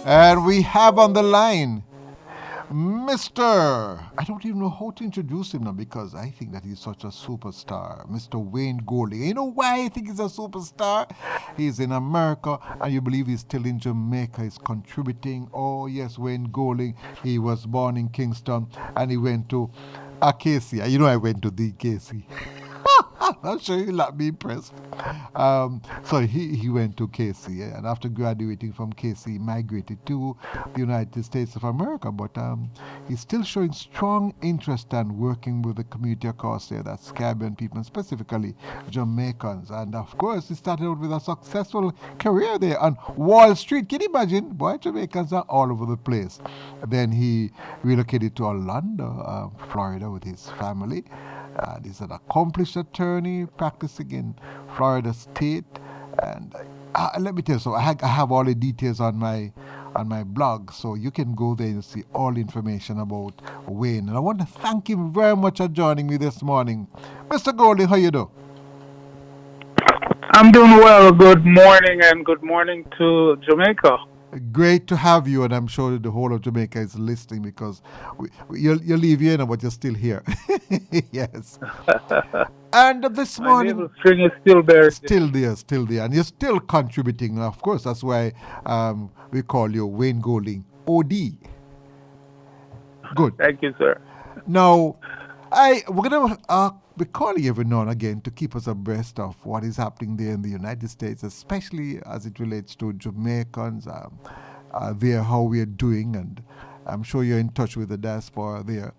And we have on the line Mr. I don't even know how to introduce him now because I think that he's such a superstar. Mr. Wayne Golding. You know why I think he's a superstar? He's in America and you believe he's still in Jamaica. He's contributing. Oh, yes, Wayne Golding. He was born in Kingston and he went to KC. You know, I went to the KC. I'm sure you'll not be impressed. So he went to KC, and after graduating from KC, he migrated to the United States of America. But he's still showing strong interest in working with the community across there, that's Caribbean people, and specifically Jamaicans. And of course, he started out with a successful career there on Wall Street. Can you imagine? Boy, Jamaicans are all over the place. Then he relocated to Orlando, Florida, with his family. He's an accomplished attorney practicing in Florida State, and let me tell you, so I have all the details on my blog, so you can go there and see all the information about Wayne. And I want to thank him very much for joining me this morning, Mr. Golding. How you do? I'm doing well. Good morning, and good morning to Jamaica. Great to have you, and I'm sure the whole of Jamaica is listening because you leave here now, but you're still here. Yes. And this morning, my string is still there. Still there, and you're still contributing. Of course, that's why we call you Wayne Golding, OD. Good. Thank you, sir. Now, we're gonna be calling every now and again to keep us abreast of what is happening there in the United States, especially as it relates to Jamaicans, there, how we are doing, and I'm sure you're in touch with the diaspora there.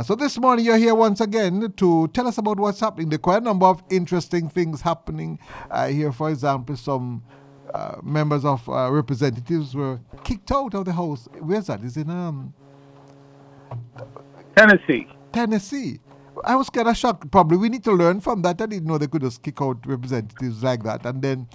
So this morning you're here once again to tell us about what's happening. There are quite a number of interesting things happening here. For example, some members of representatives were kicked out of the House. Where's that? Is it in Tennessee. I was kind of shocked. Probably we need to learn from that. I didn't know they could just kick out representatives like that. And then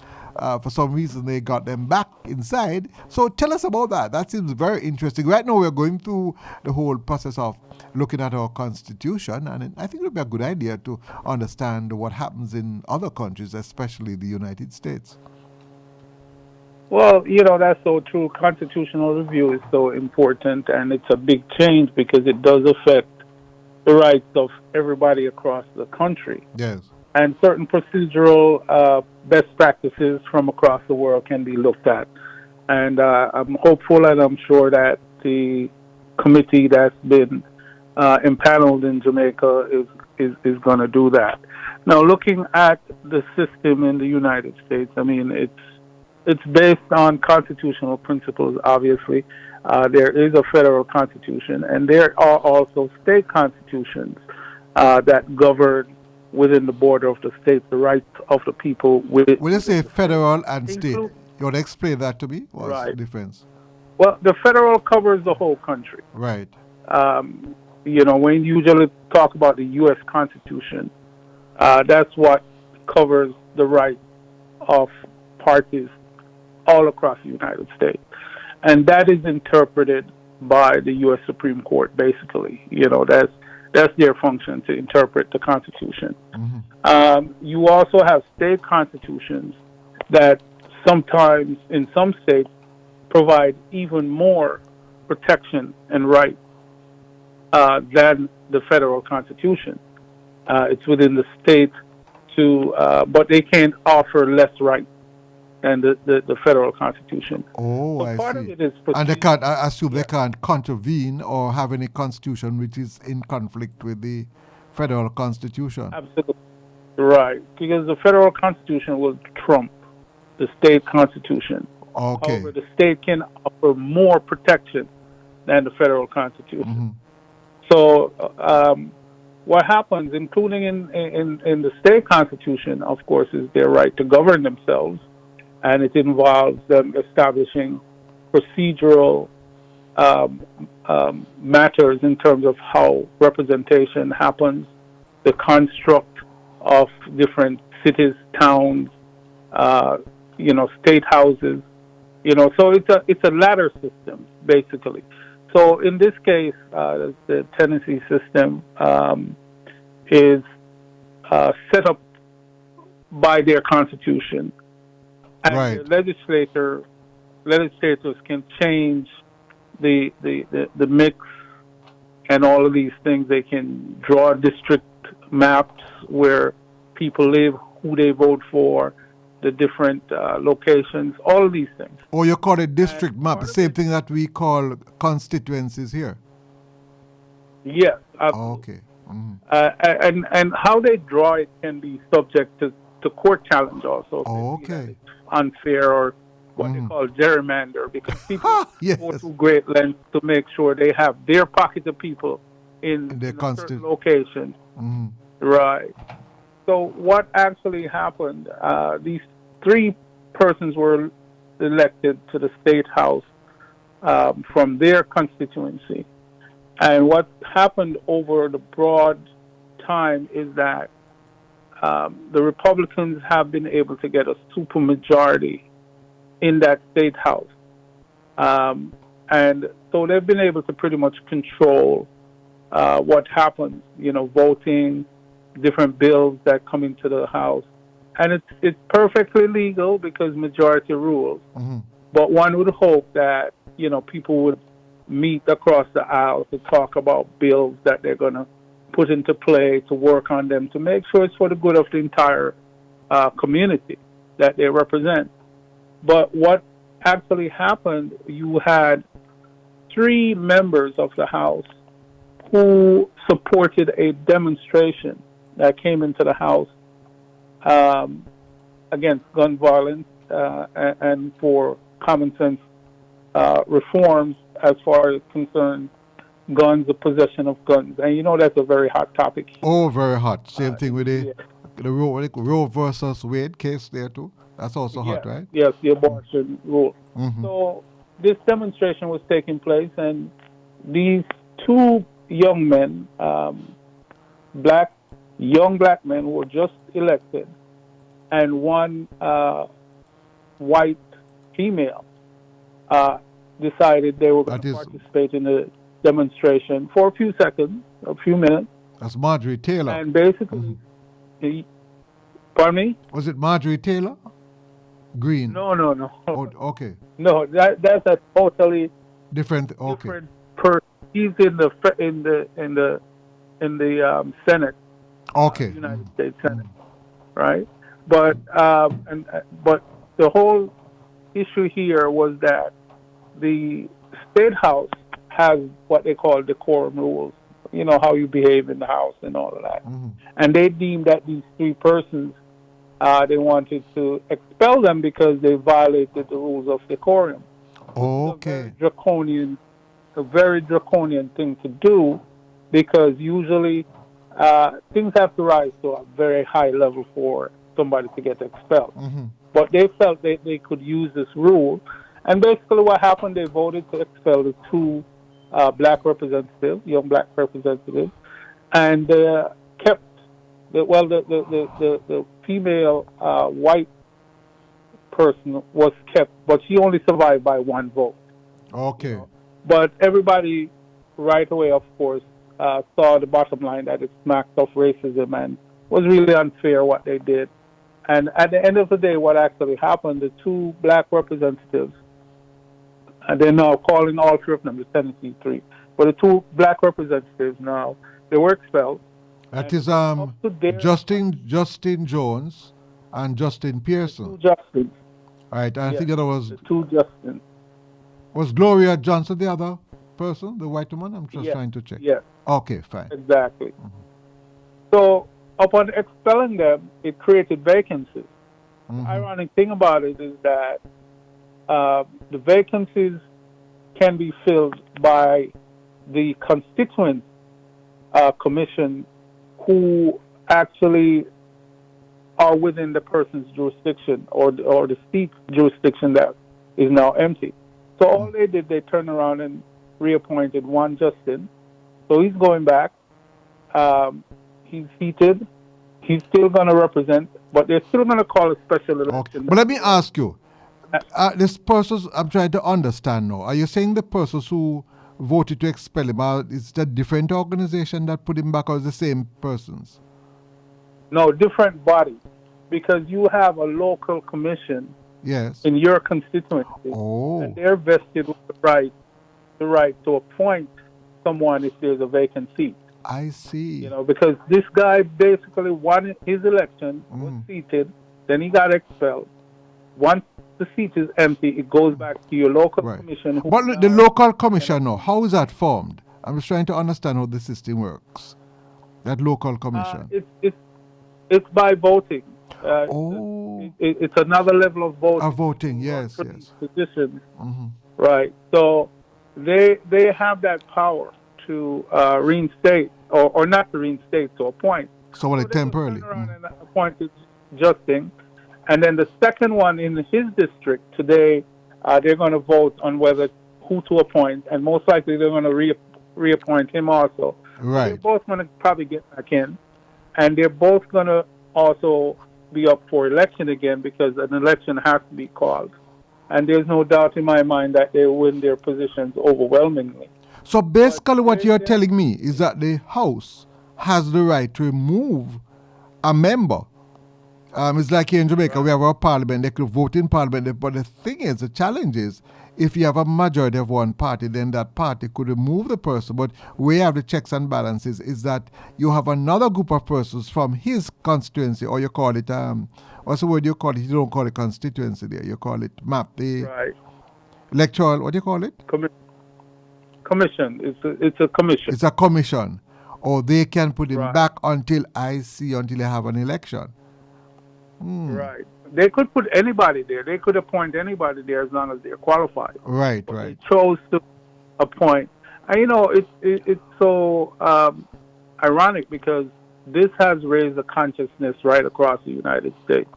for some reason they got them back inside. So tell us about that. That seems very interesting. Right now we're going through the whole process of looking at our constitution. And I think it would be a good idea to understand what happens in other countries, especially the United States. Well, that's so true. Constitutional review is so important, and it's a big change because it does affect the rights of everybody across the country. Yes. And certain procedural best practices from across the world can be looked at. And I'm hopeful, and I'm sure that the committee that's been impaneled in Jamaica is going to do that. Now, looking at the system in the United States, I mean, it's based on constitutional principles, obviously. There is a federal constitution, and there are also state constitutions that govern within the border of the state the rights of the people. When you say federal and state, you want to explain that to me? What's right. the difference? Well, the federal covers the whole country. Right. When you usually talk about the U.S. Constitution, that's what covers the rights of parties all across the United States. And that is interpreted by the U.S. Supreme Court, basically. That's their function, to interpret the Constitution. Mm-hmm. You also have state constitutions that sometimes, in some states, provide even more protection and rights than the federal Constitution. It's within the state but they can't offer less rights than the federal Constitution. Oh, so I part see. Of it is and they can't, I assume they can't contravene or have any constitution which is in conflict with the federal Constitution. Absolutely. Right. Because the federal Constitution will trump the state Constitution. Okay. However, the state can offer more protection than the federal Constitution. Mm-hmm. So what happens, including in the state Constitution, of course, is their right to govern themselves. And it involves them establishing procedural matters in terms of how representation happens, the construct of different cities, towns, state houses, so it's a ladder system, basically. So in this case, the Tennessee system, is set up by their constitution, and Right. the legislators can change the mix and all of these things. They can draw district maps where people live, who they vote for, the different locations, all of these things. Or you call it And district map, the part of same it, thing that we call constituencies here. yes, absolutely. Okay. Mm-hmm. And how they draw it can be subject to court challenge also if they see that Okay. it's unfair or what they Mm-hmm. call gerrymander, because people Ha! go Yes. through great lengths to make sure they have their pocket of people And they in a certain constant. location. Mm-hmm. Right. So what actually happened? These three persons were elected to the state house from their constituency. And what happened over the broad time is that the Republicans have been able to get a supermajority in that state house. And so they've been able to pretty much control what happens, voting, different bills that come into the house. And it's perfectly legal because majority rules. Mm-hmm. But one would hope that, people would meet across the aisle to talk about bills that they're going to put into play, to work on them, to make sure it's for the good of the entire community that they represent. But what actually happened, you had three members of the House who supported a demonstration that came into the House against gun violence and for common sense reforms as far as concerned guns, the possession of guns. And that's a very hot topic here. Oh, very hot. Same thing with Yeah. the Roe versus Wade case there too. That's also hot, Yes, right? yes, the abortion rule. Mm-hmm. So this demonstration was taking place, and these two young men, young black men, were just elected, and one white female decided they were going That to is, participate in the demonstration for a few seconds, a few minutes, that's Marjorie Taylor. and basically, pardon me? Was it Marjorie Taylor? Green. No. Oh, okay. No, that's a totally Different. Okay. different person. He's in the Senate, Okay. United States Senate, right? But but the whole issue here was that the state house has what they call decorum rules. You know how you behave in the house and all of that. Mm-hmm. And they deemed that these three persons, they wanted to expel them because they violated the rules of decorum. Okay. A very draconian thing to do, because usually things have to rise to a very high level for somebody to get expelled. Mm-hmm. But they felt they could use this rule. And basically what happened, they voted to expel the two black representatives, young black representatives, and kept, the female white person was kept, but she only survived by one vote. Okay. But everybody right away, of course, saw the bottom line that it smacked of racism and was really unfair what they did. And at the end of the day, what actually happened, the two black representatives, and they're now calling all three of them the Tennessee Three, but the two black representatives now, they were expelled. That And is up to their Justin Jones and Justin Pearson. two Justins. Right. I Yes, think the other was the two Justins. Gloria Johnson the other person, the white woman? I'm just Yes, trying to check. yes, Okay, fine. exactly. So upon expelling them, it created vacancies. Mm-hmm. The ironic thing about it is that the vacancies can be filled by the constituent commission who actually are within the person's jurisdiction or the seat jurisdiction that is now empty. So all they did, they turned around and reappointed one Justin. So he's going back. He's seated. He's still going to represent, but they're still going to call a special Okay. election. But let me ask you, this persons, I'm trying to understand now. Are you saying the persons who voted to expel him? Or is it a different organization that put him back, or is the same persons? No, different body, because you have a local commission Yes. in your constituency, Oh, and they're vested with the right to appoint someone if there's a vacant seat. I see. Because this guy basically won his election, was seated, then he got expelled. Once the seat is empty, it goes back to your local Right. commission. But the local commission now, how is that formed? I'm just trying to understand how the system works. That local commission. It's by voting. Oh, It's another level of voting. voting, to run yes, for yes. these positions. Mhm. Right. So they have that power to reinstate or not to reinstate, to appoint. So they temporarily. turn around and appoint Justin, and then the second one in his district today, they're going to vote on who to appoint, and most likely they're going to reappoint him also. Right. So they're both going to probably get back in, and they're both going to also be up for election again, because an election has to be called. And there's no doubt in my mind that they win their positions overwhelmingly. So basically what you're telling me is that the House has the right to remove a member. It's like here in Jamaica, we have our parliament, they could vote in parliament, but the thing is, the challenge is, if you have a majority of one party, then that party could remove the person. But where you have the checks and balances is that you have another group of persons from his constituency, or you call it, what's the word you call it? You don't call it constituency there, you call it map, the electoral, what do you call it? Commission. It's a commission. It's a commission. Or they can put him back until you have an election. Right. They could put anybody there. They could appoint anybody there as long as they're qualified. Right. They chose to appoint. And it's so ironic, because this has raised a consciousness right across the United States.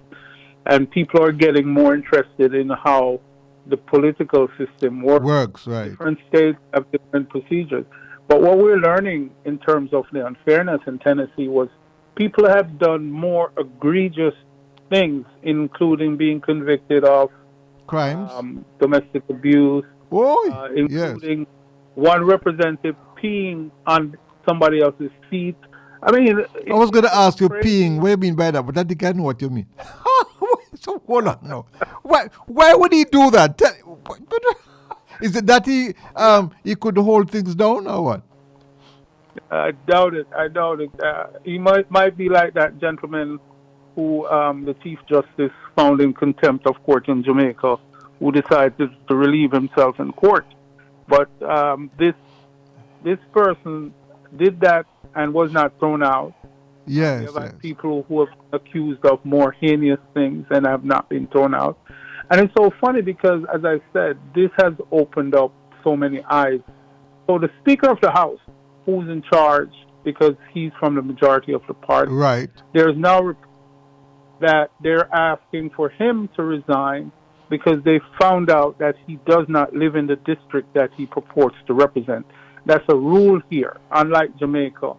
And people are getting more interested in how the political system works. Right. Different states have different procedures. But what we're learning in terms of the unfairness in Tennessee was people have done more egregious things, including being convicted of crimes, domestic abuse, including one representative peeing on somebody else's seat. I mean, I was going to ask you peeing. What do you mean by that? But I think I know what you mean. So hold on now. Why would he do that? Is it that he could hold things down, or what? I doubt it. He might be like that gentleman who the Chief Justice found in contempt of court in Jamaica, who decided to relieve himself in court. But this person did that and was not thrown out. Yes. People who have been accused of more heinous things and have not been thrown out. And it's so funny because, as I said, this has opened up so many eyes. So the Speaker of the House, who's in charge, because he's from the majority of the party, right? There's now that they're asking for him to resign because they found out that he does not live in the district that he purports to represent. That's a rule here. Unlike Jamaica,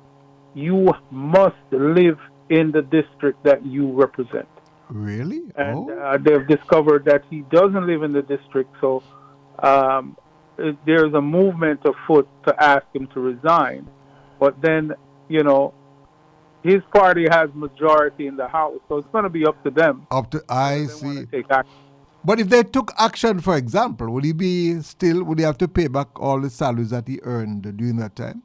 you must live in the district that you represent. Really? And they've discovered that he doesn't live in the district, so there's a movement afoot to ask him to resign. But then, his party has majority in the House, so it's going to be up to them. I see. But if they took action, for example, would he have to pay back all the salaries that he earned during that time?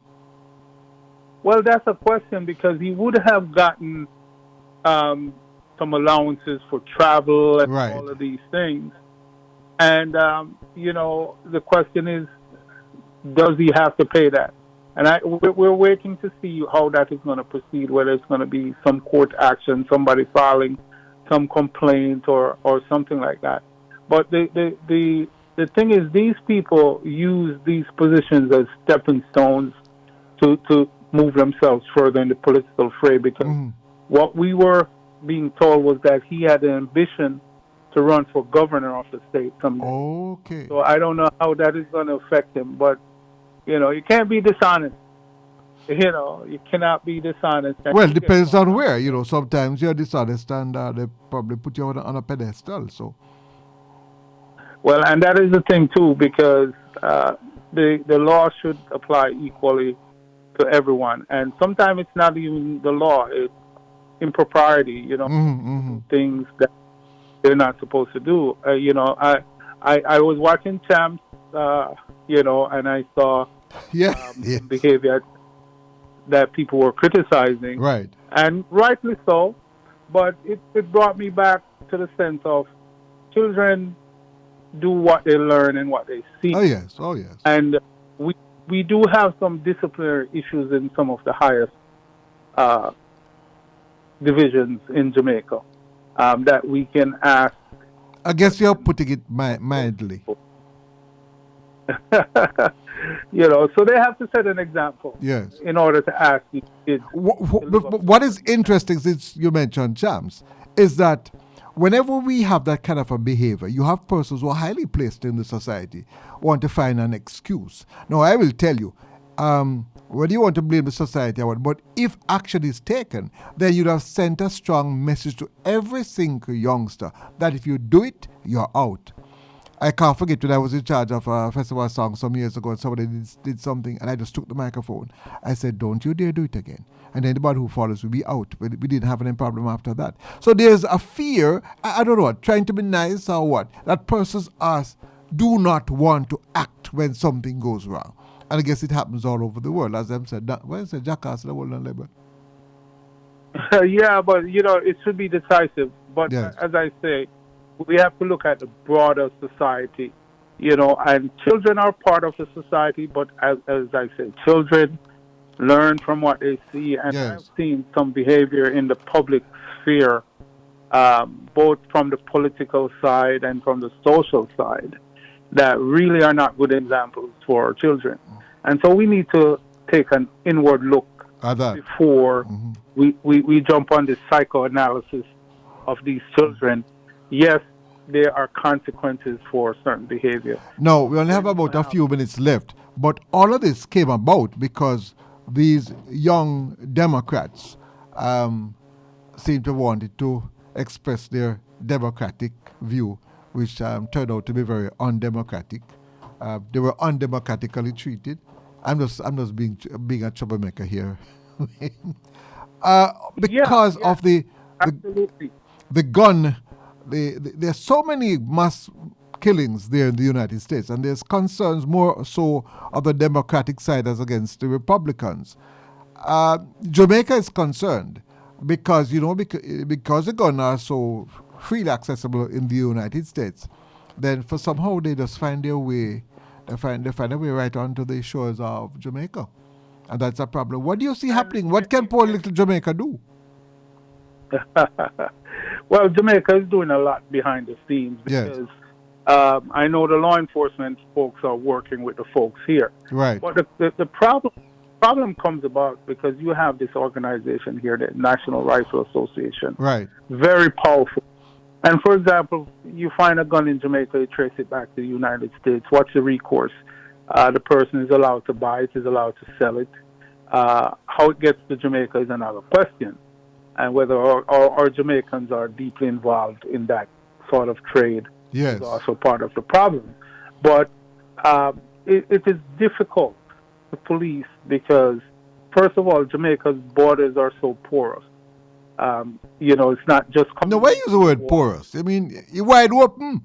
Well, that's a question, because he would have gotten some allowances for travel and all of these things. And, the question is, does he have to pay that? And we're waiting to see how that is going to proceed, whether it's going to be some court action, somebody filing some complaint or something like that. But the thing is, these people use these positions as stepping stones to move themselves further in the political fray, because what we were being told was that he had an ambition to run for governor of the state someday. Okay. So I don't know how that is going to affect him, but you can't be dishonest. You cannot be dishonest. Well, it depends on where. Sometimes you're dishonest and they probably put you on a pedestal. So. Well, and that is the thing too, because the law should apply equally to everyone. And sometimes it's not even the law; it's impropriety. Mm-hmm, Do things that they're not supposed to do. I was watching Champs, and I saw yeah, yes, some behavior that people were criticizing, right. and rightly so. But it brought me back to the sense of children do what they learn and what they Oh see, yes, oh yes. and we we do have some disciplinary issues in some of the highest uh, divisions in Jamaica that we can ask I guess you're questions. putting it mildly. So they have to set an example Yes. in order to ask these kids to live up to What is certain standards. interesting, since you mentioned champs, is that whenever we have that kind of a behavior, you have persons who are highly placed in the society want to find an excuse. Now, I will tell you, whether you want to blame the society or what, but if action is taken, then you'd have sent a strong message to every single youngster that if you do it, you're out. I can't forget when I was in charge of a festival song some years ago and somebody did something and I just took the microphone. I said, don't you dare do it again. And anybody who follows will be out. We didn't have any problem after that. So there's a fear, I don't know what, trying to be nice or what, that persons do not want to act when something goes wrong. And I guess it happens all over the world. As them said, what is it, jackass, the world and labor? Yeah, but it should be decisive. But Yes, as I say, we have to look at the broader society, and children are part of the society. But as I say, children learn from what they see, and I've yes, seen some behavior in the public sphere, both from the political side and from the social side, that really are not good examples for children. And so we need to take an inward look that. before we jump on the psychoanalysis of these children. Yes, there are consequences for certain behavior. No, we only We're have not about going a to have. few minutes left. But all of this came about because these young Democrats seem to wanted to express their democratic view, which turned out to be very undemocratic. They were undemocratically treated. I'm just being a troublemaker here. Yeah, Because yeah, of the absolutely. the gun, there's so many mass killings there in the United States, and there's concerns more so of the Democratic side as against the Republicans. Jamaica is concerned because because the guns are so freely accessible in the United States. Then for somehow they just find their way, they find a way right onto the shores of Jamaica, and that's a problem. What do you see And happening? What can poor little Jamaica do? well, Jamaica is doing a lot behind the scenes Yes, because I know the law enforcement folks are working with the folks here. right, But the problem comes about because you have this organization here, the National Rifle Association, right. very powerful. And for example, you find a gun in Jamaica, you trace it back to the United States. What's the recourse? The person is allowed to buy it, is allowed to sell it. How it gets to Jamaica is another question, and whether our Jamaicans are deeply involved in that sort of trade is Yes. also part of the problem. But it is difficult to police because, first of all, Jamaica's borders are so porous. It's not just No, coming why in use the through the word border. porous? I mean, you're wide open.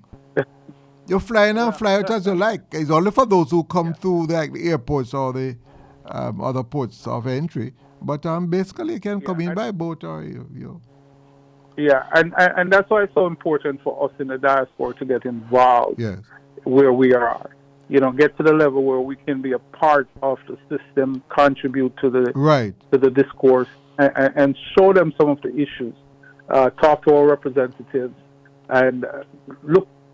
You're flying and Well, fly out as you like. It's only for those who come through the airports or the other ports of entry. But basically, you can yeah, come in and by boat or you. yeah, and that's why it's so important for us in the diaspora to get involved Yes. where we are. Get to the level where we can be a part of the system, contribute to Right. the discourse, and show them some of the issues. Talk to our representatives, and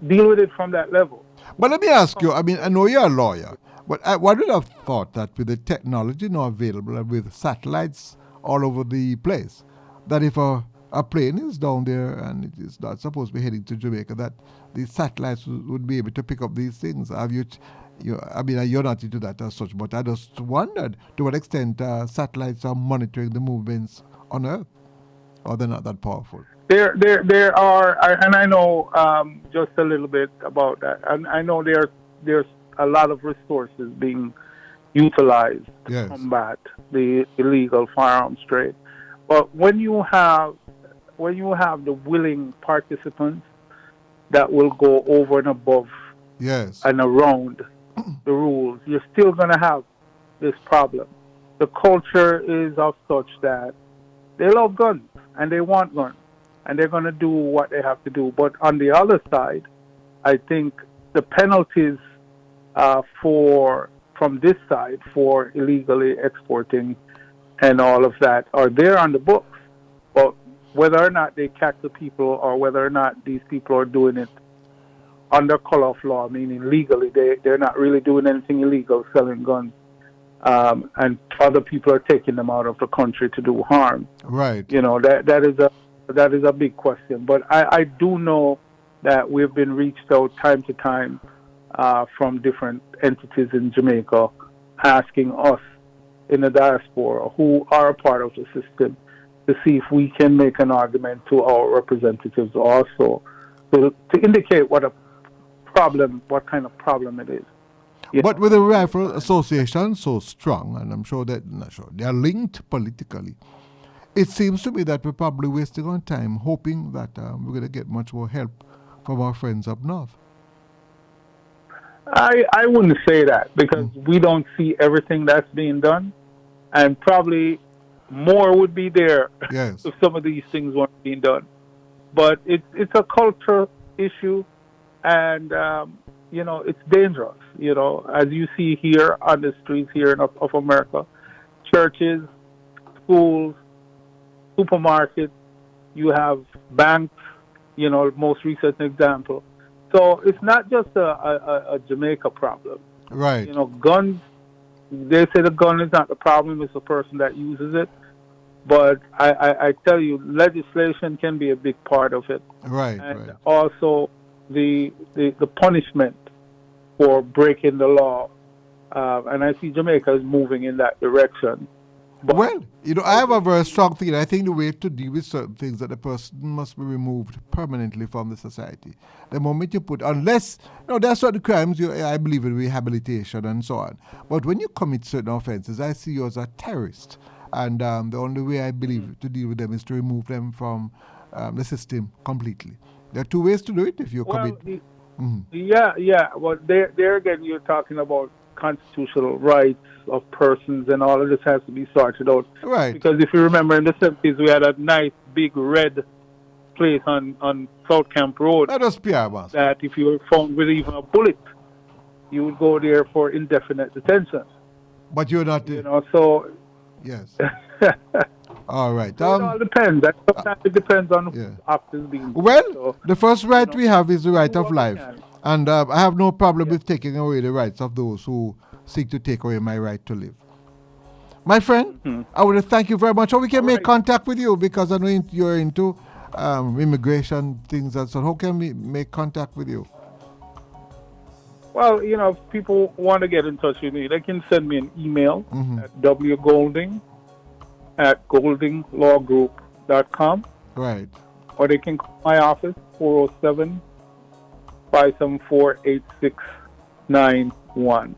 deal with it from that level. But let me ask you, I mean, I know you're a lawyer, but I would have thought that with the technology now available and with satellites all over the place, that if a plane is down there and it is not supposed to be heading to Jamaica, that the satellites would be able to pick up these things. I mean, you're not into that as such, but I just wondered to what extent satellites are monitoring the movements on Earth, or they're not that powerful. There are, and I know just a little bit about that, and I know there's a lot of resources being utilized to Yes. combat the illegal firearms trade. But when you have the willing participants that will go over and above Yes. and around the rules, you're still going to have this problem. The culture is of such that they love guns and they want guns and they're going to do what they have to do. But on the other side, I think the penalties from this side for illegally exporting and all of that are there on the books. But whether or not they catch the people or whether or not these people are doing it under color of law, meaning legally, they're not really doing anything illegal, selling guns, and other people are taking them out of the country to do harm. Right. That is a big question. But I do know that we've been reached out time to time from different entities in Jamaica asking us in the diaspora who are a part of the system to see if we can make an argument to our representatives also to indicate what kind of problem it is. But with the Rifle Association so strong, and I'm sure they are linked politically, it seems to me that we're probably wasting our time hoping that we're going to get much more help from our friends up north. I wouldn't say that because we don't see everything that's being done, and probably more would be there Yes. if some of these things weren't being done. But it's a cultural issue, and it's dangerous. As you see here on the streets here of America, churches, schools, supermarkets, you have banks. Most recent example. So it's not just a Jamaica problem. Right. Guns. They say the gun is not the problem; it's the person that uses it. But I tell you, legislation can be a big part of it. Right. And right. also the punishment for breaking the law. And I see Jamaica is moving in that direction. But Well, I have a very strong feeling. I think the way to deal with certain things that the person must be removed permanently from the society. The moment you unless, there are certain crimes, I believe in rehabilitation and so on. But when you commit certain offenses, I see you as a terrorist. And the only way I believe to deal with them is to remove them from the system completely. There are two ways to do it if you commit. Yeah. Well, there again, you're talking about constitutional rights of persons, and all of this has to be sorted out. Right. Because if you remember, in the 70s, we had a nice big red place on South Camp Road. That was PR, boss. That if you were found with even a bullet, you would go there for indefinite detention. But you're not. So. Yes. All right. It all depends. Sometimes it depends on who actions being. Well, the first right we have is the right of life. And I have no problem with taking away the rights of those who seek to take away my right to live. My friend, I want to thank you very much. Or we can make contact with you because I know you're into immigration things and so. How can we make contact with you? Well, if people want to get in touch with me, they can send me an email at wgolding@goldinglawgroup.com. Right. Or they can call my office, 407-574-8691.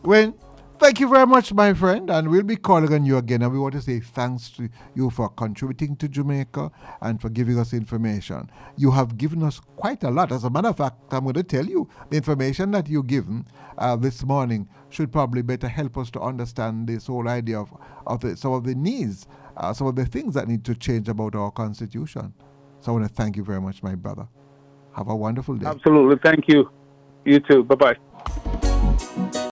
Well, thank you very much, my friend, and we'll be calling on you again, and we want to say thanks to you for contributing to Jamaica and for giving us information. You have given us quite a lot. As a matter of fact, I'm going to tell you, the information that you've given this morning should probably better help us to understand this whole idea of some of the needs, some of the things that need to change about our Constitution. So I want to thank you very much, my brother. Have a wonderful day. Absolutely. Thank you. You too. Bye-bye.